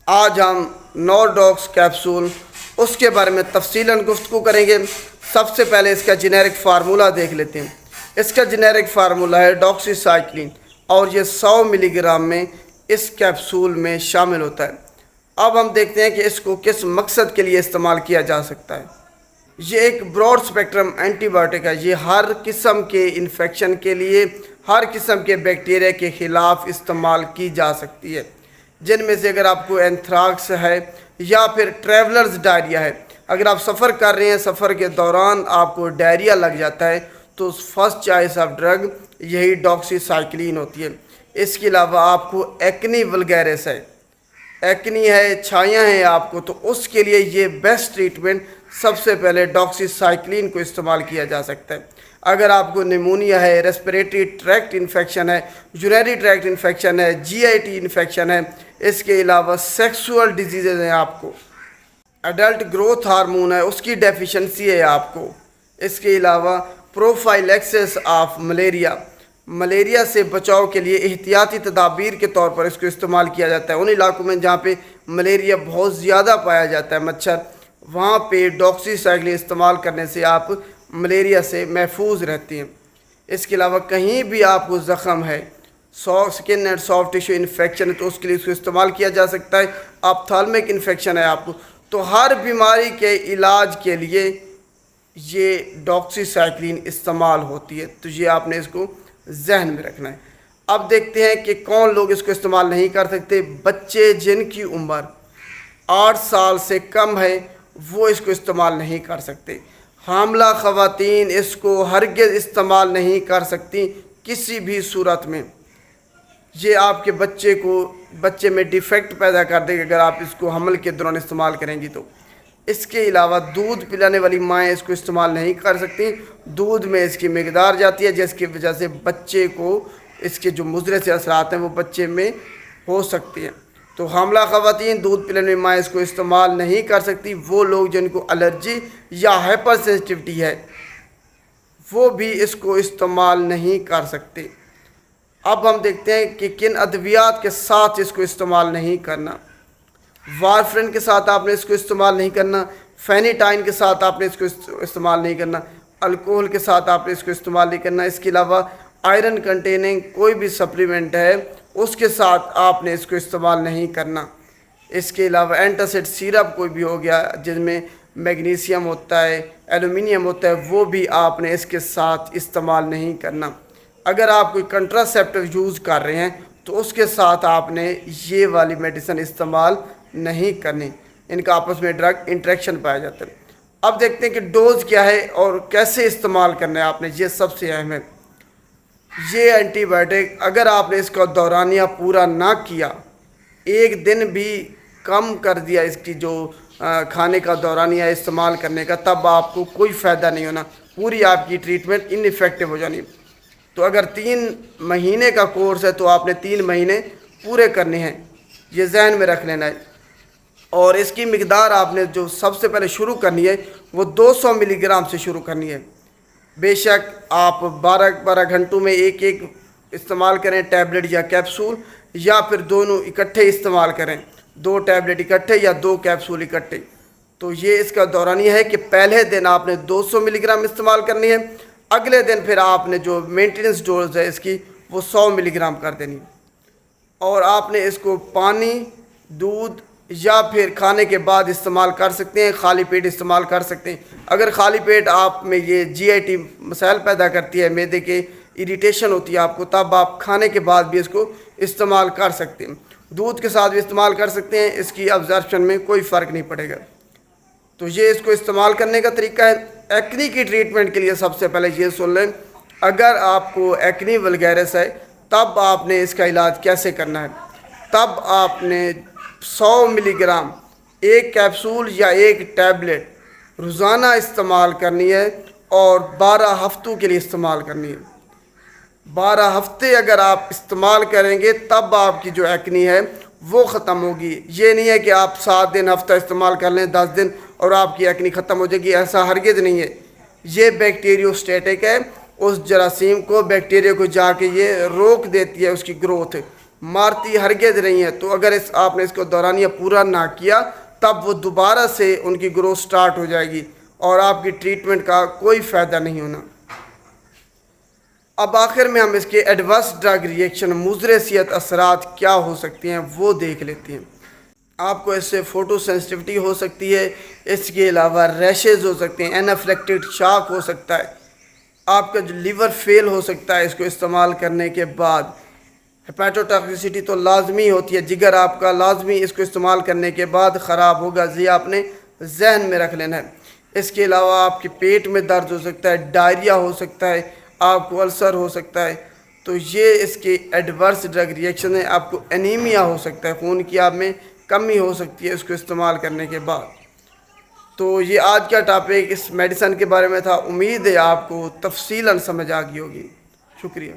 آج ہم نورڈاکس کیپسول اس کے بارے میں تفصیلاً گفتگو کریں گے۔ سب سے پہلے اس کا جنیرک فارمولہ دیکھ لیتے ہیں۔ اس کا جنیرک فارمولہ ہے ڈاکسی سائکلین، اور یہ 100 ملی گرام میں اس کیپسول میں شامل ہوتا ہے۔ اب ہم دیکھتے ہیں کہ اس کو کس مقصد کے لیے استعمال کیا جا سکتا ہے۔ یہ ایک براڈ اسپیکٹرم اینٹی بائیوٹک ہے۔ یہ ہر قسم کے انفیکشن کے لیے، ہر قسم کے بیکٹیریا کے خلاف استعمال کی جا سکتی ہے، جن میں سے اگر آپ کو اینتھراکس ہے یا پھر ٹریولرز ڈائریا ہے، اگر آپ سفر کر رہے ہیں، سفر کے دوران آپ کو ڈائریا لگ جاتا ہے، تو فرسٹ چوائس آف ڈرگ یہی ڈاکسی سائکلین ہوتی ہے۔ اس کے علاوہ آپ کو ایکنی ولگیرس ہے، ایکنی ہے، چھائیاں ہیں آپ کو، تو اس کے لیے یہ بیسٹ ٹریٹمنٹ سب سے پہلے ڈاکسی سائکلین کو استعمال کیا جا سکتا ہے۔ اگر آپ کو نیمونیا ہے، ریسپریٹری ٹریکٹ انفیکشن ہے، یورینری ٹریکٹ انفیکشن ہے، جی آئی ٹی انفیکشن ہے، اس کے علاوہ سیکسول ڈیزیزز ہیں آپ کو، ایڈلٹ گروتھ ہارمون ہے اس کی ڈیفیشنسی ہے آپ کو، اس کے علاوہ پروفائلیکسس آف ملیریا سے بچاؤ کے لیے احتیاطی تدابیر کے طور پر اس کو استعمال کیا جاتا ہے۔ ان علاقوں میں جہاں پہ ملیریا بہت زیادہ پایا جاتا ہے، مچھر، وہاں پہ ڈاکسی سائکلین استعمال کرنے سے آپ ملیریا سے محفوظ رہتے ہیں۔ اس کے علاوہ کہیں بھی آپ کو زخم ہے، سکن اینڈ سافٹ ٹیشو انفیکشن ہے، تو اس کے لیے اس کو استعمال کیا جا سکتا ہے۔ آپتھالمک انفیکشن ہے آپ کو، تو ہر بیماری کے علاج کے لیے یہ ڈاکسی سائکلین استعمال ہوتی ہے، تو یہ آپ نے اس کو ذہن میں رکھنا ہے۔ اب دیکھتے ہیں کہ کون لوگ اس کو استعمال نہیں کر سکتے۔ بچے جن کی عمر 8 سال سے کم ہے وہ اس کو استعمال نہیں کر سکتے۔ حاملہ خواتین اس کو ہرگز استعمال نہیں کر سکتی کسی بھی صورت میں۔ یہ آپ کے بچے میں ڈیفیکٹ پیدا کر دے گا اگر آپ اس کو حمل کے دوران استعمال کریں گی تو۔ اس کے علاوہ دودھ پلانے والی مائیں اس کو استعمال نہیں کر سکتی۔ دودھ میں اس کی مقدار جاتی ہے، جس کی وجہ سے بچے کو اس کے جو مضر سے اثرات ہیں وہ بچے میں ہو سکتی ہیں۔ تو حاملہ خواتین دودھ پلانے والی مائیں اس کو استعمال نہیں کر سکتی۔ وہ لوگ جن کو الرجی یا ہائپر سینسٹیوٹی ہے وہ بھی اس کو استعمال نہیں کر سکتے۔ اب ہم دیکھتے ہیں کہ کن ادویات کے ساتھ اس کو استعمال نہیں کرنا۔ وارفرین کے ساتھ آپ نے اس کو استعمال نہیں کرنا، فینیٹائن کے ساتھ آپ نے اس کو استعمال نہیں کرنا، الکوہل کے ساتھ آپ نے اس کو استعمال نہیں کرنا۔ اس کے علاوہ آئرن کنٹیننگ کوئی بھی سپلیمنٹ ہے اس کے ساتھ آپ نے اس کو استعمال نہیں کرنا۔ اس کے علاوہ اینٹاسڈ سیرپ کوئی بھی ہو گیا جن میں میگنیشیم ہوتا ہے، ایلومینیم ہوتا ہے، وہ بھی آپ نے اس کے ساتھ استعمال نہیں کرنا۔ اگر آپ کوئی کنٹراسیپٹیو یوز کر رہے ہیں تو اس کے ساتھ آپ نے یہ والی میڈیسن استعمال نہیں کرنی، ان کا آپس میں ڈرگ انٹریکشن پایا جاتا ہے۔ اب دیکھتے ہیں کہ ڈوز کیا ہے اور کیسے استعمال کرنا ہے آپ نے، یہ سب سے اہم ہے۔ یہ اینٹی بائیوٹک اگر آپ نے اس کا دورانیہ پورا نہ کیا، ایک دن بھی کم کر دیا اس کی جو کھانے کا دورانیہ استعمال کرنے کا، تب آپ کو کوئی فائدہ نہیں ہونا، پوری آپ کی ٹریٹمنٹ ان ایفیکٹو ہو جانی۔ تو اگر 3 مہینے کا کورس ہے تو آپ نے 3 مہینے پورے کرنے ہیں، یہ ذہن میں رکھ لینا ہے۔ اور اس کی مقدار آپ نے جو سب سے پہلے شروع کرنی ہے وہ 200 ملی گرام سے شروع کرنی ہے۔ بے شک آپ 12 گھنٹوں میں ایک استعمال کریں، ٹیبلٹ یا کیپسول، یا پھر دونوں اکٹھے استعمال کریں، 2 ٹیبلٹ اکٹھے یا 2 کیپسول اکٹھے۔ تو یہ اس کا دورانیہ ہے کہ پہلے دن آپ نے 200 ملی گرام استعمال کرنی ہے، اگلے دن پھر آپ نے جو مینٹیننس ڈوز ہے اس کی وہ 100 ملی گرام کر دینی، اور آپ نے اس کو پانی، دودھ یا پھر کھانے کے بعد استعمال کر سکتے ہیں، خالی پیٹ استعمال کر سکتے ہیں۔ اگر خالی پیٹ آپ میں یہ جی آئی ٹی مسائل پیدا کرتی ہے، معدے کے اریٹیشن ہوتی ہے آپ کو، تب آپ کھانے کے بعد بھی اس کو استعمال کر سکتے ہیں۔ دودھ کے ساتھ بھی استعمال کر سکتے ہیں، اس کی ابزارپشن میں کوئی فرق نہیں پڑے گا۔ تو یہ اس کو استعمال کرنے کا طریقہ ہے۔ ایکنی کی ٹریٹمنٹ کے لیے سب سے پہلے یہ سن لیں، اگر آپ کو ایکنی ولگیرس ہے تب آپ نے اس کا علاج کیسے کرنا ہے۔ تب آپ نے 100 ملی گرام ایک کیپسول یا ایک ٹیبلٹ روزانہ استعمال کرنی ہے، اور 12 ہفتوں کے لیے استعمال کرنی ہے۔ 12 ہفتے اگر آپ استعمال کریں گے تب آپ کی جو ایکنی ہے وہ ختم ہوگی۔ یہ نہیں ہے کہ آپ 7 دن ہفتہ استعمال کر لیں، 10 دن اور آپ کی ایکنی ختم ہو جائے گی، ایسا ہرگز نہیں ہے۔ یہ بیکٹیریوسٹیٹک ہے، اس جراثیم کو، بیکٹیریا کو جا کے یہ روک دیتی ہے اس کی گروتھ، مارتی ہرگز نہیں ہے، تو اگر آپ نے اس کو دورانیہ پورا نہ کیا تب وہ دوبارہ سے ان کی گروتھ سٹارٹ ہو جائے گی اور آپ کی ٹریٹمنٹ کا کوئی فائدہ نہیں ہونا۔ اب آخر میں ہم اس کے ایڈورس ڈرگ ریئیکشن مضر صحت اثرات کیا ہو سکتے ہیں وہ دیکھ لیتے ہیں۔ آپ کو اس سے فوٹو سینسٹیوٹی ہو سکتی ہے، اس کے علاوہ ریشز ہو سکتے ہیں، اینافلیکٹڈ شاک ہو سکتا ہے، آپ کا جو لیور فیل ہو سکتا ہے اس کو استعمال کرنے کے بعد، ہیپیٹوٹاکسیسٹی تو لازمی ہوتی ہے، جگر آپ کا لازمی اس کو استعمال کرنے کے بعد خراب ہوگا، یہ آپ نے ذہن میں رکھ لینا ہے۔ اس کے علاوہ آپ کے پیٹ میں درد ہو سکتا ہے، ڈائریا ہو سکتا ہے، آپ کو السر ہو سکتا ہے، تو یہ اس کے ایڈورس ڈرگ ریئیکشن ہے۔ آپ کو انیمیا ہو سکتا ہے، خون کی آپ میں کمی ہو سکتی ہے اس کو استعمال کرنے کے بعد۔ تو یہ آج کا ٹاپک اس میڈیسن کے بارے میں تھا، امید ہے آپ کو تفصیلاً سمجھ آ گئی ہوگی۔ شکریہ۔